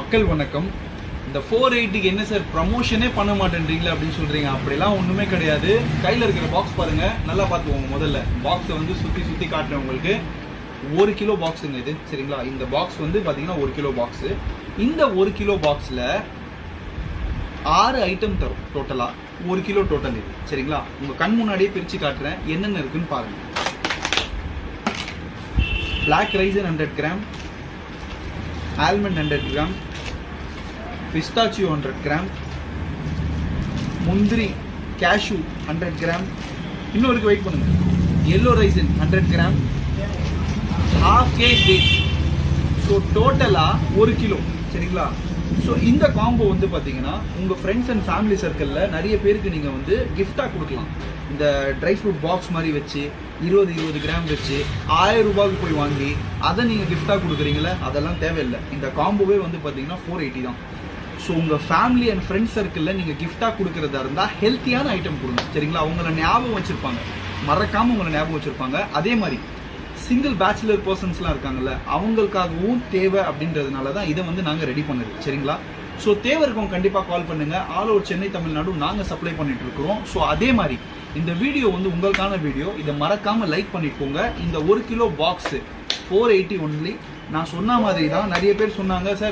மக்கள் வணக்கம். இந்த 480க்கு என்ன சார் ப்ரமோஷனே பண்ண மாட்டேன்றீங்களா அப்படின்னு சொல்றீங்க. அப்படிலாம் ஒண்ணுமே கிடையாது. கையில இருக்கிற பாக்ஸ் பாருங்க, நல்லா பார்த்துக்கோங்க. முதல்ல பாக்ஸை வந்து சுத்தி காட்டுறேன் உங்களுக்கு. 1 கிலோ பாக்ஸுங்க இது, சரிங்களா? இந்த பாக்ஸ் வந்து பாத்தீங்கன்னா 1 கிலோ பாக்ஸ். இந்த 1 கிலோ பாக்ஸ்ல 6 ஐட்டம் தரும். டோட்டலா 1 கிலோ டோட்டல் இது, சரிங்களா? உங்க கண் முன்னாடியே பிரிச்சு காட்டுறேன், என்னென்ன இருக்குன்னு பாருங்க. Black Raisin 100 gram, almond 100 gram, pistachio 100 gram, முந்திரி cashew 100 கிராம், இன்னொருக்கு வெயிட் பண்ணுங்க, yellow raisin 100 gram, half kg dates. So டோட்டலா 1 கிலோ, சரிங்களா? ஸோ இந்த காம்போ வந்து பார்த்தீங்கன்னா உங்கள் ஃப்ரெண்ட்ஸ் அண்ட் ஃபேமிலி சர்க்கிளில் நிறைய பேருக்கு நீங்கள் வந்து கிஃப்டாக கொடுக்கலாம். இந்த ட்ரை ஃப்ரூட் பாக்ஸ் மாதிரி வச்சு 20 கிராம் வச்சு 1000 ரூபாய்க்கு போய் வாங்கி அதை நீங்கள் கிஃப்டாக கொடுக்குறீங்களே, அதெல்லாம் தேவையில்லை. இந்த காம்போவே வந்து பார்த்தீங்கன்னா 480 தான். ஸோ உங்கள் ஃபேமிலி அண்ட் ஃப்ரெண்ட்ஸ் சர்க்கிளில் நீங்கள் கிஃப்டாக கொடுக்குறதா இருந்தால் ஹெல்த்தியான ஐட்டம் கொடுங்க, சரிங்களா? அவங்கள ஞாபகம் வச்சுருப்பாங்க, மறக்காமல் உங்களை ஞாபகம் வச்சுருப்பாங்க. அதே மாதிரி சிங்கிள் பேச்சுலர் பர்சன்ஸ்லாம் இருக்காங்கல்ல, அவங்களுக்காகவும் தேவை அப்படின்றதுனால தான் இதை வந்து நாங்கள் ரெடி பண்ணது, சரிங்களா? ஸோ தேவை இருக்கவங்க கண்டிப்பாக கால் பண்ணுங்க. ஆல் ஓவர் சென்னை, தமிழ்நாடு நாங்கள் சப்ளை பண்ணிட்டு இருக்கிறோம். ஸோ அதே மாதிரி இந்த வீடியோ வந்து உங்களுக்கான வீடியோ, இதை மறக்காம லைக் பண்ணிக்கோங்க. இந்த 1 கிலோ பாக்ஸ் 480 ஒன்லி. நான் சொன்ன மாதிரி தான் நிறைய பேர் சொன்னாங்க, சார்